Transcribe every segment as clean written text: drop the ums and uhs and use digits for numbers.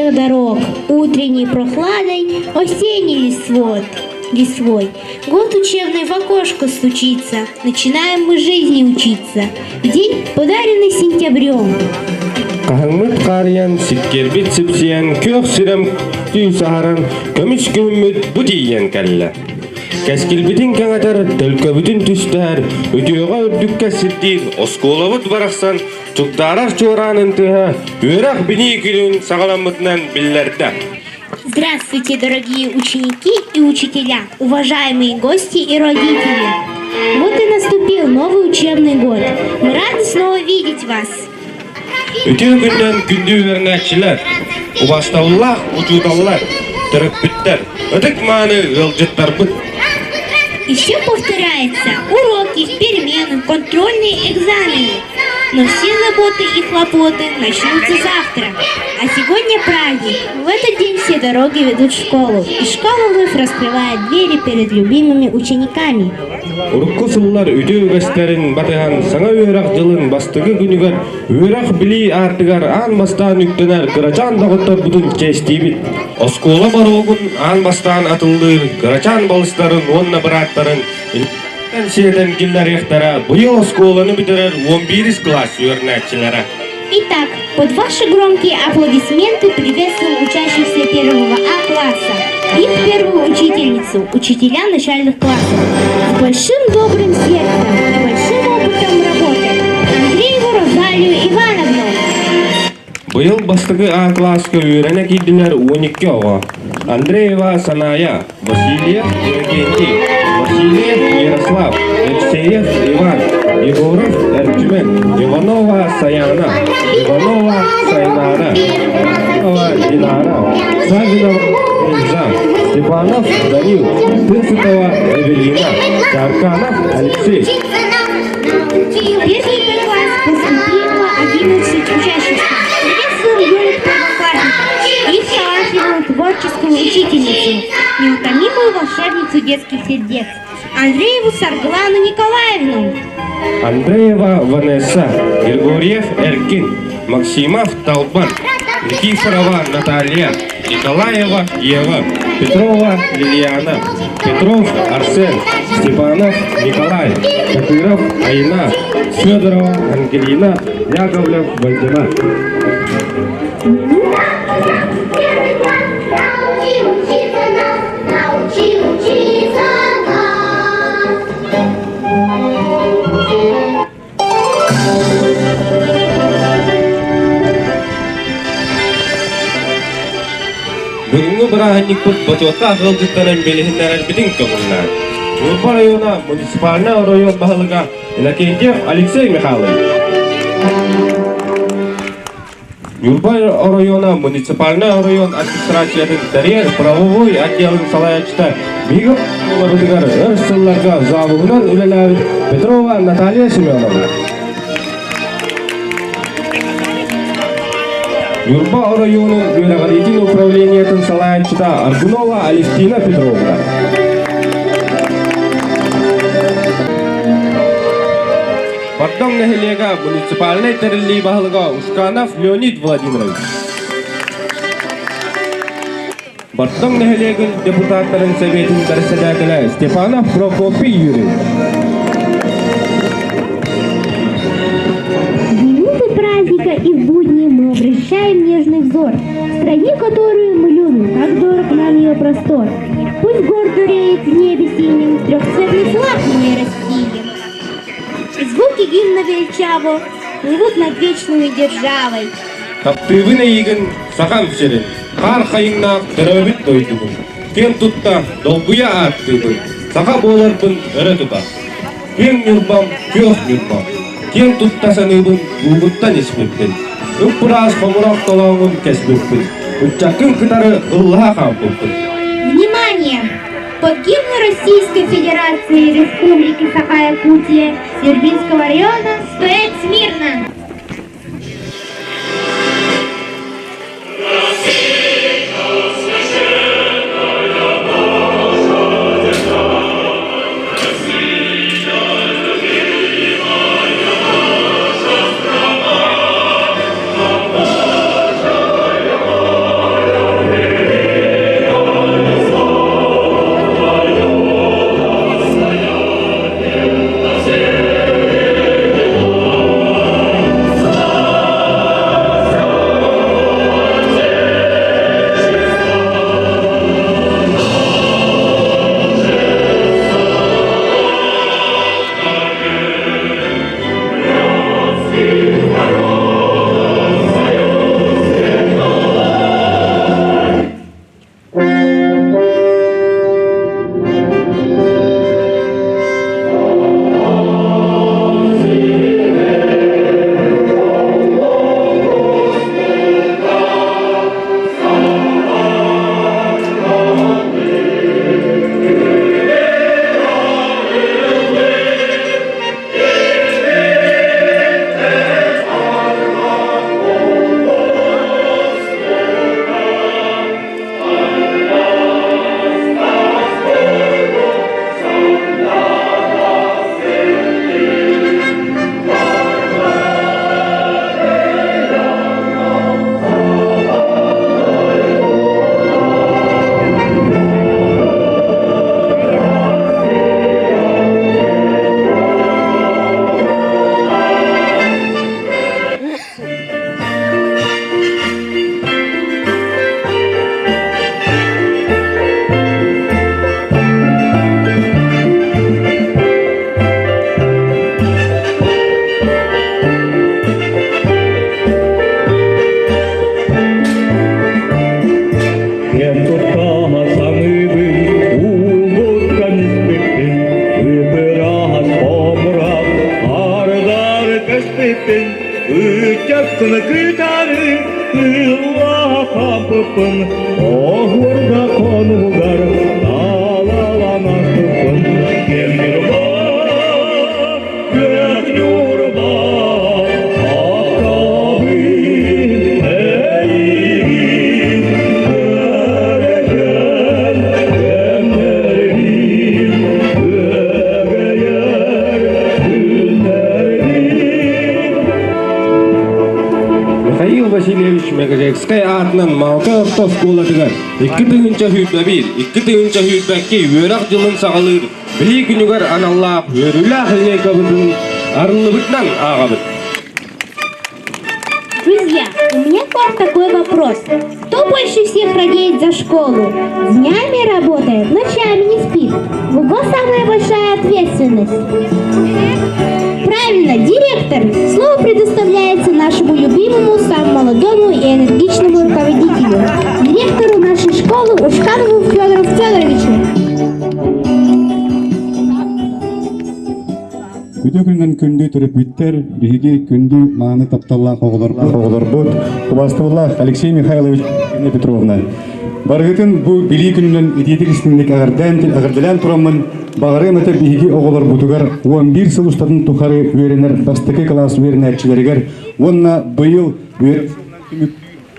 наших дорог, утренней прохладой, осенний листвой. Год учебный в окошко стучится, начинаем мы жизни учиться. День, подаренный сентябрем. Kahangmut qariyan, sikkerbit sipsiyan, köök sirem tüy saharan, kömüç kömmüt bu diyen kalla. Käskilbitin kängäter, tölköbütün tüstär, ötüöga ürdükkä sirdiin, oskoolabut baraqsan, çuktarar çoğranın tühä, üöraq bini külün sağalamıtnan billerde. Здравствуйте, дорогие ученики и учителя, уважаемые гости и родители. Вот и наступил новый учебный год. Мы рады снова видеть вас. Ötüö günden gündü öğrenekçiler, ubastavullah, ucudallar, törökbütter, ötük mani ılcıttar bıt. И все повторяется. Уроки, перемены, контрольные экзамены. Но все заботы и хлопоты начнутся завтра. А сегодня праздник. В этот день все дороги ведут в школу. И школа вновь раскрывает двери перед любимыми учениками. Урукку суллар ötüö gösterin batıhan, sana öğrak жылын bastıgı günüger, öğrak bili artıgar, an bastan yüktener, kıraçan dağıttar budun kestibit. Oskola barogun an bastan atıldı, kıraçan balısların, onna bırakların, Сиэтен киллер яхтара, быйыл школаны битирер 11 класс öğrenekçilere. Итак, под ваши громкие аплодисменты приветствуем учащихся первого А класса, их первую учительницу, учителя начальных классов, с большим добрым сердцем и большим опытом работы, Андрееву Розалию Ивановну. Быйыл бастыгы А класска öğrenek iddiler 12 oğa. Андреева Саная, Васильев Евгений, Васильев Ярослав, Алексеев Иван, Егоров Эрчмен, Иванова Саяна, Иванова Сайнара, Иванова Динара, Савинов Эльза, Степанов Данил, Тынцитова Эвелина, Тарканов Алексей. Первый Б класс поступило 11 учащихся. Приветствуем юных первоклассников, их талантливую творческую учительницу, неутомимую волшебницу детских сердец, Андрееву Сарглану Николаевну. Андреева Ванесса, Григорьев Эркин, Максимов Талбан, Никифорова Наталья, Николаева Ева, Петрова Лилиана, Петров Арсен, Степанов Николай, Катыров Айна, Федорова Ангелина, Яковлев Вальдемар. Бүгінгі бұраһанник бұд бачуатқа ақылдықтарын белігіндерін бітін көңілінен. Урпа района муниципальный район бағылыға Илакентьев Алексей Михайлович. Юрпа района муниципальный район администрацияның дәрер правовой отделын салаячта бейгіп оларыдығар өрсілларға забығынан үлелер Петрова Наталья Семеновна. Юрба районын Юрагадитин управлениетін салаячта Аргунова Алевтина Петровна. Бардам нәхелега муниципальный тәрілі бағылыға Ушканов Леонид Владимирович. Бардам нәхелегін депутаттарын советін председателя Степанов Прокопий Юрий. Праздника и в будни мы обращаем нежный взор в стране, которую мы любим, как дорог нам ее простор. Пусть гордо реет в небе синим трехцветный флаг мы растили. Звуки гимна величаво плывут над вечной державой. Таптывына егін сақам серін, қар қайыңна түрәбіт дойдығын. Кен тұтта долгуя аттығын, сақа боларбын үрі тұта. Кен нүрбам, көк нүрбам. Кен тұттасаныбын ұлғыттан еспеппін. Үппұрас қомырақ толауын кәспеппін. Үтчакын кытары ұлға қампыппын. Внимание! Под гимн Российской Федерации Республики Саха-Якутия Сербинского района стоять смирно! Ытяккыны кытары Ылла кампыпын Оғырда қонуғар Алаланақпын Кемдірба Көк юрба Ақтабын Әйгін Өреген Кемдерген Өгейер Михаил Васильевич Мегрекскай атынан Малка автосколадыгар 2-тыгынча хүйтбә бир, 2-тыгынча хүйтбәкке өрақ жылын сағалыр. Білі күнігер аналлақ өрілі ақылне кабытын арылыбытнан ағабыт. Друзья, у меня к вам такой вопрос. Кто больше всех радеет за школу? Днями работает, ночами не спит. У кого самая большая ответственность? Правильно, директор. Слово предоставляется нашему любимому, самому молодому и энергичному руководителю, директору нашей школы Ушканову Федору Федоровичу. Үтөкүнен күндү төрөпүттер, биги күндү мааны тапталла коголорбут. Кубастуулла Алексей Михайлович Петровна. Баргытын бу били күнүнөн идиетик истиндик агырдан турамын. Багыры мете биги оголор бутугар 11 сыл устатын тухары үйренер бастыки класс үйренерчилеригер. Онна быйыл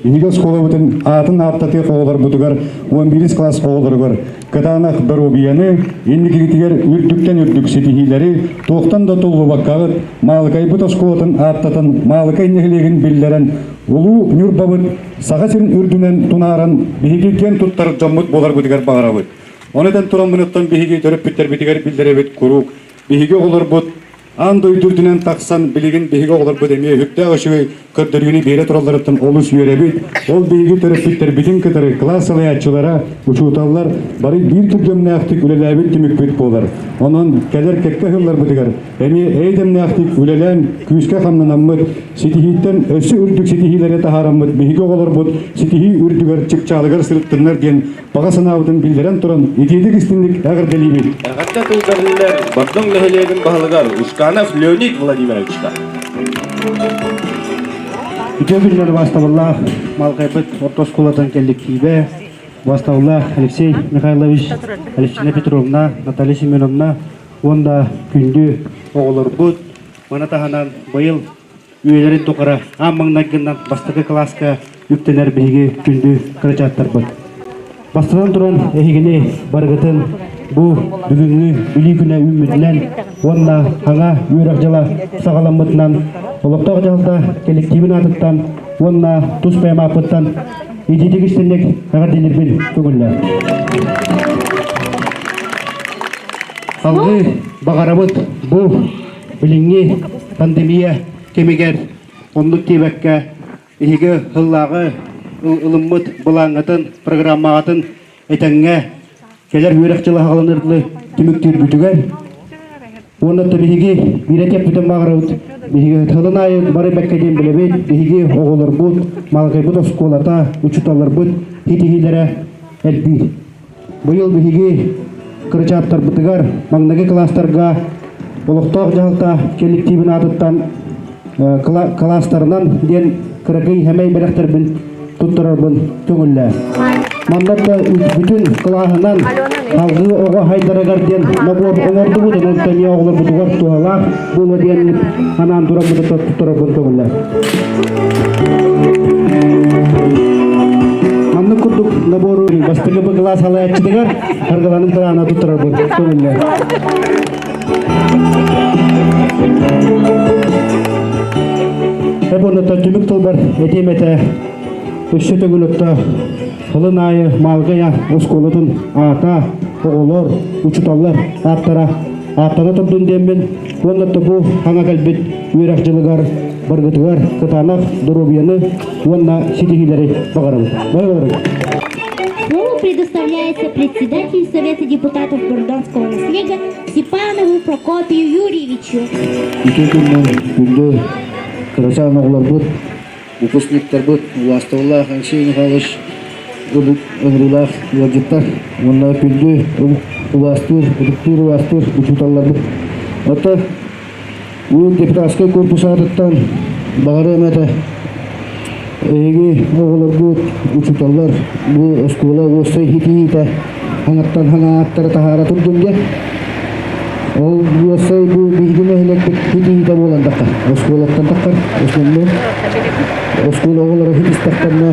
Биги школа бутын атын аттаты оголор бутугар 11 класс оголоргор. Катанах Доробияны, индикигитигер үрдүктен үрдүк сетихилери, тоқтан да толу баккағыт, малыкай бұта школатын аттатын, малыкай нехилеген биллерен, улу нүрбабыт, сағасырын үрдүнен тунаран, бихигиген туттар жаммыт болар бұтигер бағарабыт. Онедан туран мұныттан бихиги төріп бүттер бітігер билдеребет құрук, бихиги олар бұт, андой дүрдінен тақсан білеген бихиги олар бұт әме үкті ағышығы көрдіргені бере тураларыптан олу сүйеребет, ол бихиги төріп бүттер бітін кітары классалы ачылара, учуталар, бары bir түрдемне ақтық үлеләбет демек бет болар. Онын кәлер кәкті хыллар бұтығар, әме әйдемне ақтық үлелән күйіске қамнанамыд, сетихиттен өсі үрдік сетихилері тахарамыд, бихиги олар бұт, сетихи үрдігер чықчалығар сырыттынлар ден, баға санауытын білдерен тұран, етедік істіндік әғір делейбет. Әғатта тұлғарылар бардың ләхелеген бағылығар Ушканов Леонид Владимировичка. Үтөкүннөр бастабылла Малкайбыт ортосколадан келдик тийбе. Бастабылла Алексей Михайлович, Алексина Петровна, Наталья Семеновна, онда күндү оголорбут. Мана таханан быйыл үйелерин токара аммаңнагындан бастыкы класска үктенер биги күндү кырачаттарбыт. Бастадан туран эхигини баргытын бу бүгүнгү били күнө үмүтлен онна хаңа үйрак жала сагаламытынан олоктоо жалда коллективин атыттан онна туспаймапыттан идитик иштендек агардилербин көңүллөр. Алгы багарабыт бу билиңи пандемия кемегер ондук тийбекке иһиге хыллагы ылыммыт булаңатын программаатын этеңге келер үйрек жылы ағаланырдылы түміктер бүтігер. Оны табиғи биретеп бүтін бағырауд. Биһиге тылын айын бары бәккеден білебет, биһиге оғылыр бұд, малғай бұд осколата, учуталар бұд, хитихилері әлбейд. Бұйыл биһиге кырычаттар бұтығар, маңнағы кластарға, олықтақ жағылта коллективін атыттан кластарынан ден кыракай хәмей бірәқтер бін тұттырарбын көңілі. Мандатта бүтін клаһынан халғы оға хайдарагар ден набор оңорды бұды, онта не оғылар бұдығар туғалақ, бұлы ден анан дұрам бұды тұттырарбын көңілі. Анны күрдік набору бастығы бұл класс алай әтчідігар, арғаланым тұрағына тұттырарбын көңілі. Эбонната түмік тұлбар етеметі үші төгілікті Хылын айы малғая осколытын ата, оғылар, учуталар, аттара, аттана тұрдың дембен, оннатты бұл хаңа кәлбет үйрек жылығар, барғытығар, кытанақ, дұробияны, онна сетихилері бағарым. Слово предоставляется председателю Совета депутатов Гордонского наследия Степанову Прокопию Юрьевичу. Күнді кырасан оғылар бұд, выпускниктер бұд, Властовалла Алексей Михайлович, Ömrüler, yolculuklar, onlar güldü, uvastır, учуталар. Hatta bu deputatska korpusu adıttan Bağırım ete Egi oğullar bu uçutallar bu oskola olsa hiti hangattan hangattara tahara turdunca o olsa bu bilgine helek hiti bolan dakka oskolattan dakkar oskola oğullara hit istaktanna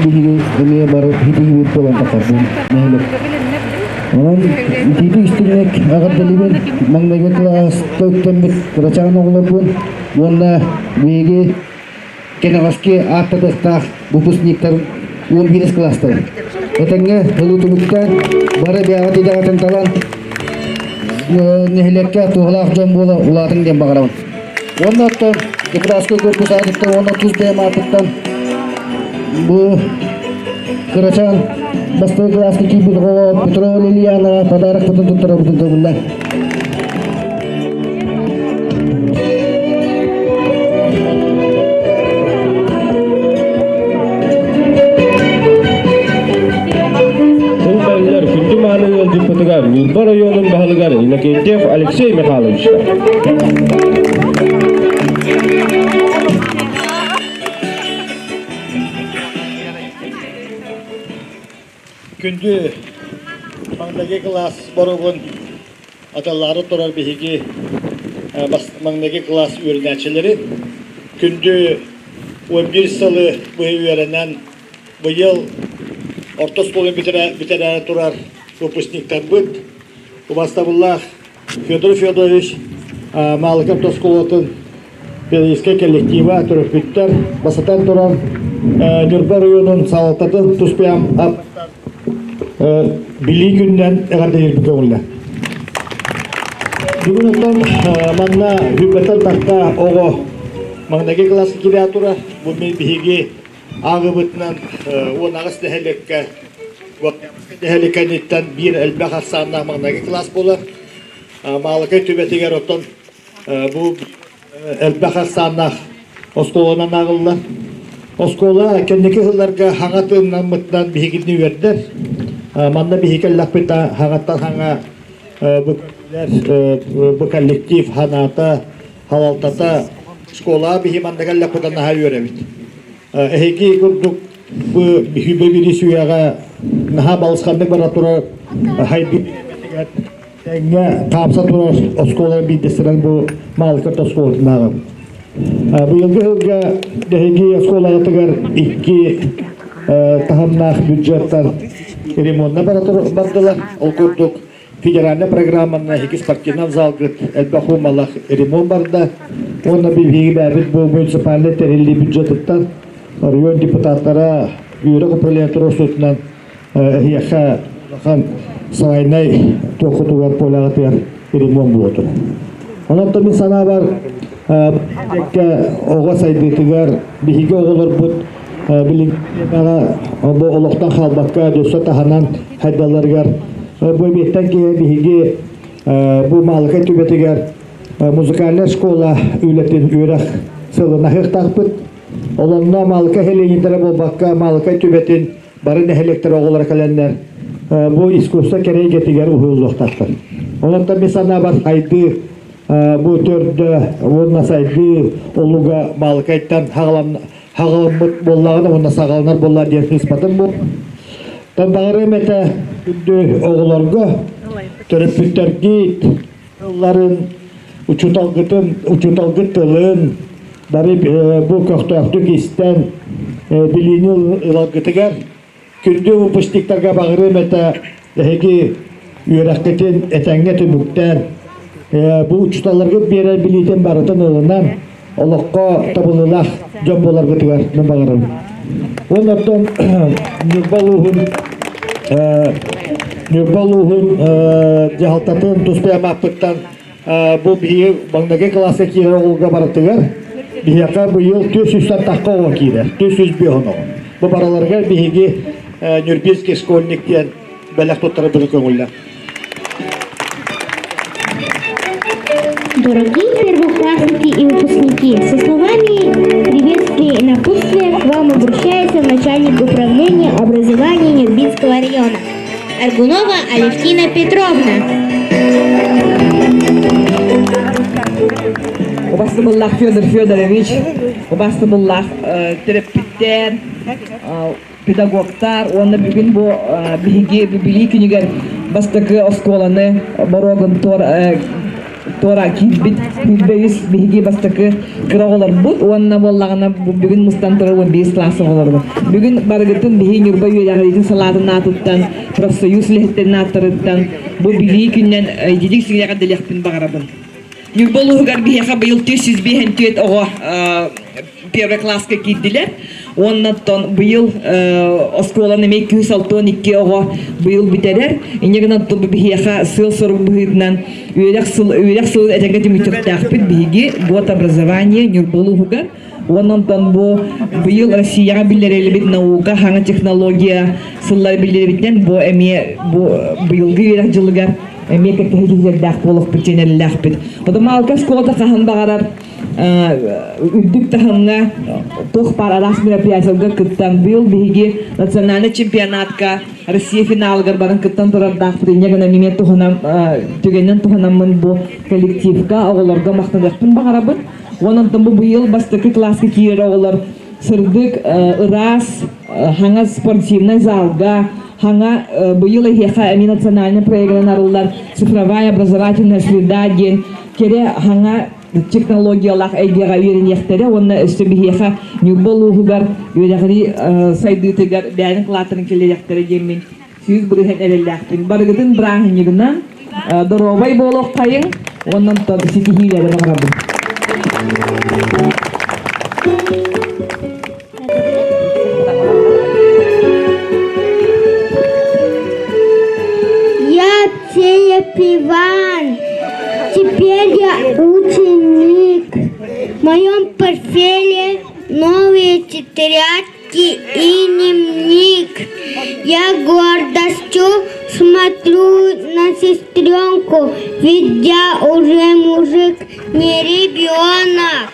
bilgi emiye bar hiti bolan dakkar bu helek Onun hiti istinek agar deliben mangdaga kelas töktembit keracaan oğullar pun wonna bilgi Kenavaski atatestah bupusniktar 11 kelastar. Etenge hulutumukkan bara biaga tidak tentalan nehlekka tuhlaq jam bola ulatın dem bagarawan. Ondan Nebraska korpus atıkta 30 dem atıktan bu keracaan bastı kelasky Petro Liliana padarak tututara butulla. Депутат Нурба районының бағылығары Иннокентьев Алексей Михайлович. Күнді маңдаги класс борығын аталары тұрар бейге маңдаги класс өрнәчілері күнді 11 сылы бұй өрінен бұйыл орта сколын бітерәрі тұрар выпускниктар быт. Убастабуллах Федор Федорович Малыков Тоскулотын педагогический коллектива түріпіттер басатан тұран Нюрба районын салататын тұспиям били күннен әғарда елбікі олы. Бүгін оттан маңна хүббеттен таққа оғы маңнаге классы келе атыра бұл мен бейге ағы бұтынан он ағыс дәхелекке Дәхеликәнеттен бір әлбәқ арсанына маңнаге класс болар. Малықай төбетегер оттан бұл әлбәқ арсанына осколынан ағылылар. Оскола кәндекі ғыларға хаңатынан мұттан бейгідні өрдер. Манда бейгелләқ бета хаңаттан хаңа бұл коллектив ханата, халалтата школа бейгі мандагәлләқ бұдан наға өрәбет. Әйгі күрдік бұл хүбе бірі сүйеға наға балысқандық бара тұра хайды тәңе қамса тұра осколар бейдестірен бұл малықырт осколатын ағым. Бұл елгі ғылға дәйгі осколаға тұғар 2 тағымнақ бюджеттар ремонтна бара тұра бардылар. Ол көрдік федеральный программаны 2 спортивнан залғыт әлбәқу малақ ремонт барда. Оны бейгі бәрбіт бұл муниципальный тәрелі бюджеттіттан район депутаттара бюро управления сутынан яха сайнай тоқытугар полағатыр ремонт болотыр. Онан мен сана бар оға сайдытыгар бейге оғылар бұд біліңгара бұл олықтан қалбаққа дөсі таханан хайдаларгар бұл беттен кеге бейге бұл малықай төбетігер музыкальная школа үйлеттен үйрақ сылына хықтақ бұд. Оланна малка хеленитері болбаққа малка төбетін барын әхелектер оғылар кәләнлер. Бұл искусса керей кетігер ұғылдықтақтыр. Оланта месана бар айды, бұл төрді, онна сайды, олуға малкайттан хағаламыт боллағына, онна сағалынар боллар дерсін іспатын бұл. Тандағырым әті күнді оғыларға түріп бүттер кейт, оларын учуталғытылын, Бары бұл көқтөқтік істен біліні ұлағытығар. Күнді ұпыстықтарға бағырым әті үйрәқкетін әтәңе түміктен бұл ұчыталарға берер білейтен барытын ұлынан олыққа табылылақ жөн боларғытығар мен бағырым. Оныртын Нюрбалуғын жағалтатын тұспай мақпыттан бұл бейі баңдаге классы кейі оғылға барытығар. Бияқа бұйыл 400-тан таққа оға кейді, 400 бейхін оға. Бұл бараларға бейге Нюрбинский школьниктен бәләқ тұттары бұны көңілі. Дорогие первоклассники и выпускники, со словами приветствия и напутствия к вам обращается начальник управления образования Нюрбинского района Аргунова Алевтина Петровна. Убастыбыллах Федор Федорович, убастыбыллах терапевттер, педагогтар, оны бүгін бұл биһиги бибили күнігер бастықы осколаны борогын тора килбейс биһиги бастықы кыроголар бут, онна боллағына бүгін мұстан тұрауын 5 классы оларды. Бүгін барғытын биһи нүрбай өйдағыретін салатын атыттан, профсоюз лехеттен атырыттан, бұл били күннен дедік сігеға дәлеқпін бағарабын. Юрболугар биһиха быйыл 405 оға первый класска киддилер. Оннан быйыл осколаны 262 оға быйыл битерер. Инегенен тобы биһиха сыл сорук быһытынан үйрек сыл этенге тимитектахпит биһиги год образование Юрболугар. Оннан бу быйыл Россияга билерелебит наука, хаңа технология сыллар билеребитнен бу эме бу быйылгы үйрек жылыгар эмек кехилдердах болох битенеллахпит. Одама алкас колда кахан багарар үддүк таханга тох пара рас мероприятиялга кыттан быйыл биһиги национальный чемпионатка Россия финалгар баран кыттан турардахпит. Инегена миме туханам түгеннен туханаммын бу коллективка оголорго мактандахпын багарабын. Онан бу быйыл бастыкы класска киер оголор сырдык ырас хаңа спортивный залга хаңа быйыл эхеха эми национальный проектен арылар цифровая образовательная среда ден кере хаңа технологиялах эйгега үйренехтере онна өстө бихеха нюболугугар үйрегри сайдытыгар бәнин клатын келерехтере демин сүйүз бұрыхен эреллахпин барыгытын брахынигынан доробай болок кайын оннан сикихилере багарабын. Я Иван, теперь я ученик. В моем портфеле новые тетрадки и дневник. Я гордостью смотрю на сестренку, ведь я уже мужик, не ребенок.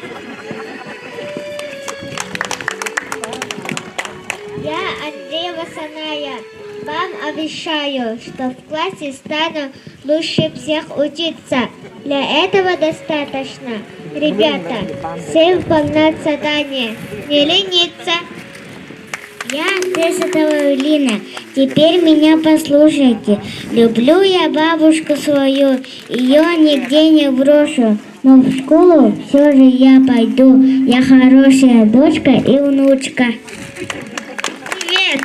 Я Андреева Саная. Вам обещаю, что в классе стану лучше всех учиться. Для этого достаточно, ребята, все выполнять задание, не лениться. Я Тесотова Лина. Теперь меня послушайте. Люблю я бабушку свою, ее нигде не брошу. Но в школу все же я пойду. Я хорошая дочка и внучка. Привет!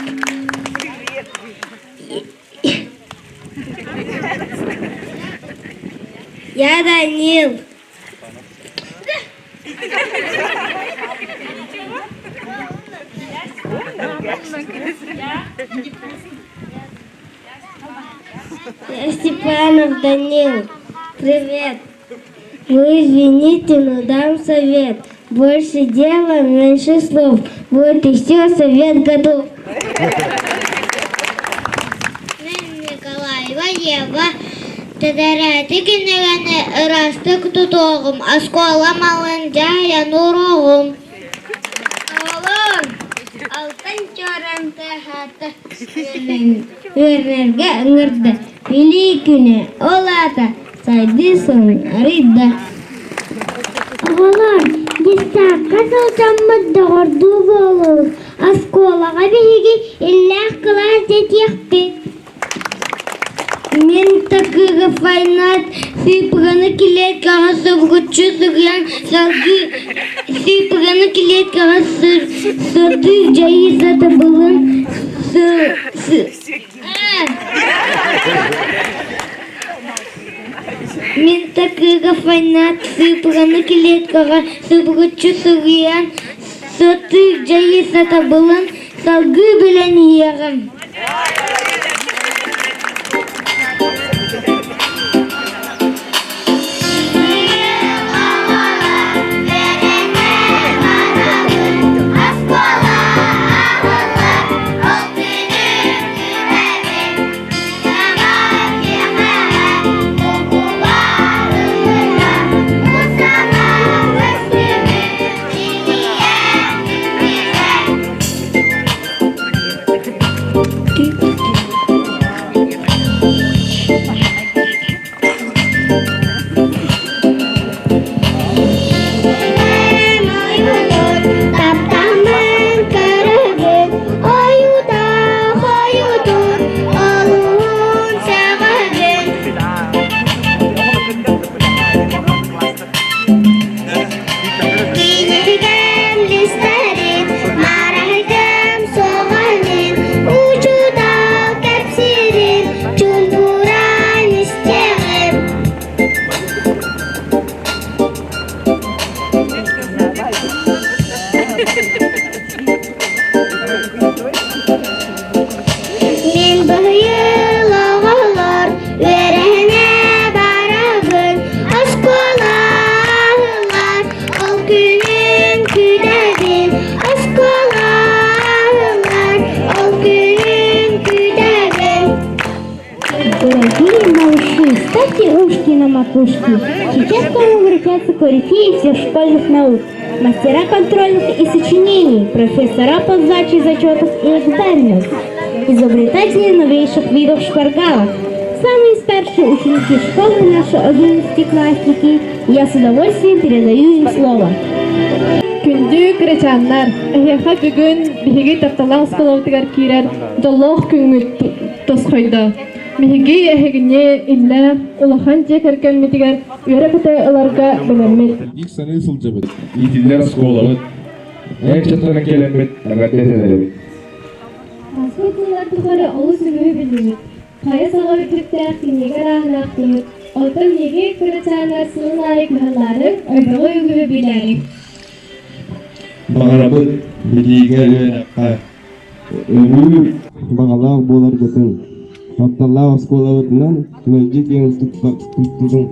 Я Данил. Я Степанов Данил. Привет. Вы извините, но дам совет. Больше дела, меньше слов. Вот и все, совет готов. Николаева Ева. Тедерети кинегene растык тутоғым. Аскола малынжа януроғым. Оғылым. Алтын чорын тәхаты. Өрнерге үңірді. Били күні олата. Сайды сон арыды. Оғылым. Дистаққа сылтамыдды ғырду болу. Асколаға бейгі иллях класс детекпет. Мен такыга файнат сыпыраны килеткаға сывгучу сырян салгы сыпыраны килеткаға сырты жайы сата былын Мен такыга файнат сыпыраны килеткаға сывгучу сырян сырты жайы сата былын салгы білен егім. макушки. Сейчас к вам обратятся корифеи всех школьных наук, мастера контрольных и сочинений, профессора по сдаче зачетов и экзаменов, изобретатели новейших видов шпаргалок, самые старшие ученики школы, наши 11-классники. Я с удовольствием передаю им слово. Күндүү кырачаннар, эхеха бүгүн биһиги тапталаң сколотыгар кирер жоллох күңүт тосхойдо. Биһиги эхегине илле улахан жекеркен митигер үйрөкөтө ыларга белеммит. Ик саны сылжыбыт. Итилер сколабыт. Чаттан келембет, агаттеселербит. Аспектылар тухары олу сүгүбү билдимит. Кая сагар түктер кинеге рахнактымыт. Отон неге кырачаннар сынын айык мыһаллары ойдого үгүбү билери. Бағарабыт билиге өйраққа өрүү бағалау болар гөтін. Тапталау осколабытынан мәжик ең тұттудың.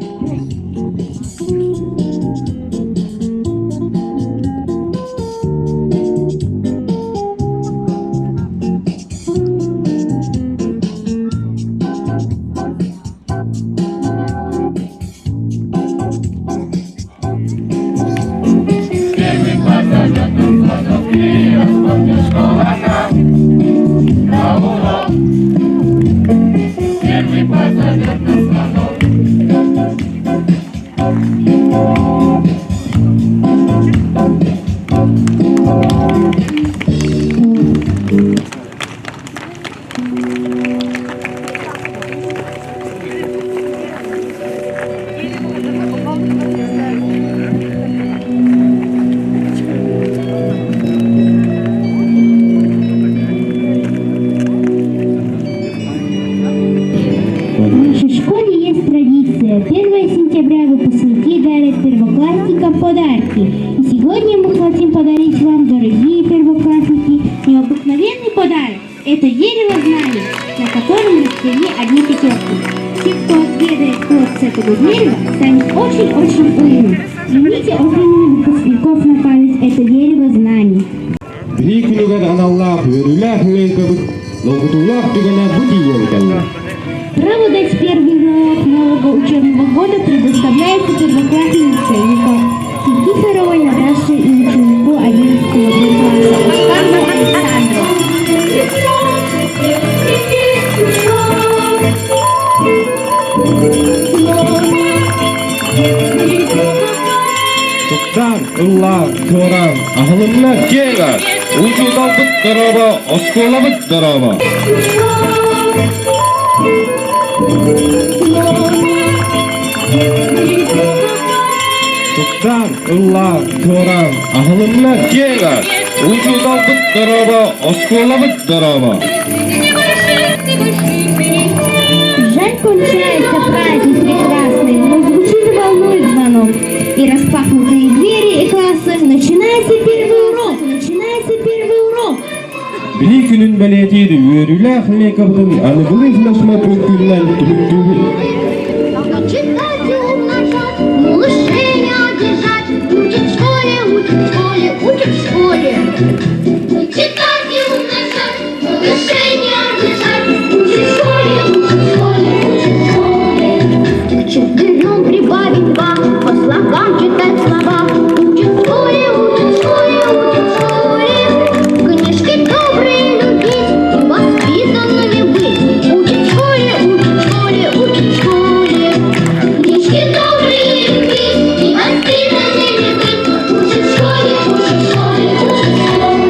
В нашей школе есть традиция. 1 сентября выпускники дарят первоклассникам подарки. И сегодня мы хотим подарить вам, дорогие первоклассники, необыкновенный подарок. Это дерево знаний, на котором расцвели одни пятерки. Те, кто отведает плод с этого дерева, станет очень-очень умным. Примите от имени выпускников на память это дерево знаний. Били күнүгөр аналлаах өрүлээх лейкабыт, логутулаах түгэнэ бутиелкалла. Право дать первый урок нового учебного года предоставляется первоклассным школьникам Никифоровой Наташе и ученику 11 класса Оскару Александру. Туктан, ыллаах, туоран, ахылымна кега, учудалбыт дараба, осколабыт дараба. Туктан, ыллаах, туоран, ахылымна кега, учудалбыт дараба, осколабыт дараба. Жаль, кончается праздник прекрасный, но звучит волной звонок. И распахнутые двери и классы. Начинается первый урок, начинается первый урок. Били күнүн балетиди өрүлээх лейкабытын аныбылы флешма пунктунан түбүктүүбүт. Читать и умножать, малышей не одержать. Учат в школе, учат в школе, учат в школе. Читать и умножать, малышей не одержать. Учат в школе, учат в школе, учат в школе. К четырем прибавить 2, по слогам читать слова. Учат в школе, учат в школе, учат в школе. Книжки добрые любить и воспитанными быть. Учат в школе, учат в школе, учат в школе. Книжки добрые любить и воспитанными быть. Учат в школе, учат в школе, учат в школе.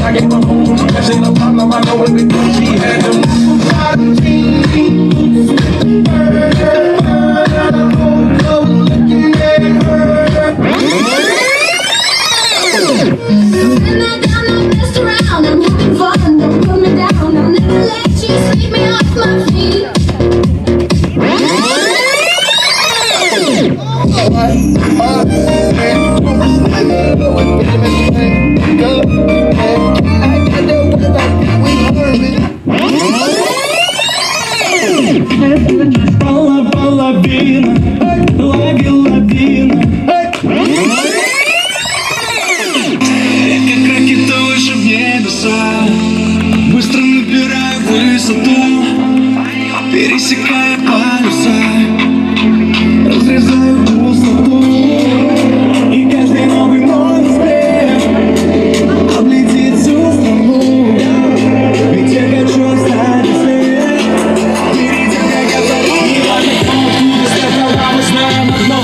I gave my home, I say no problem, I know it because she had them. пересекая полюса, разрезаю пустоту, и каждый новый мой успех облетит всю страну. Ведь я хочу оставить след, перед тем, как я забуду. И важно, кто откуда стартовал, мы знаем одно.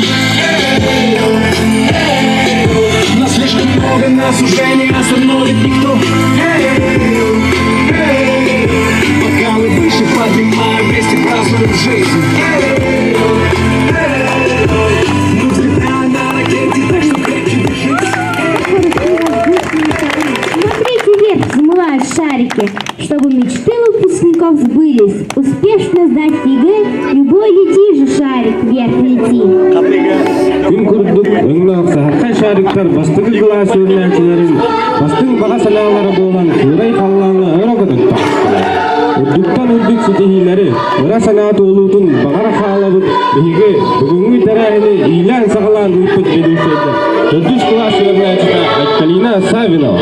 Нас слишком много, нас уже не остановит никто. Бокалы выше поднимаем, вместе празднуем жизнь. Мы взлетаем на ракете, так что крепче держись. Смотрите вверх, замывают шарики, чтобы мечты выпускников сбылись. Успешно сдать ЕГЭ, любой лети же шарик вверх лети. Күн күрдік, өңнақ сағатқа шарықтар бастығы класс өрнәчілерін, бастың баға саналары болған Курай қалланы өрігінің таққылар. Үрдіктан үрдік сетехилері, ұра санаты олудың бағара қалабыд, бігі бүгінгі тәрәйіні илән сағылан ұйпыт бедушеді. Үрдіш класс өрнәчіда Айтқалина Савинова.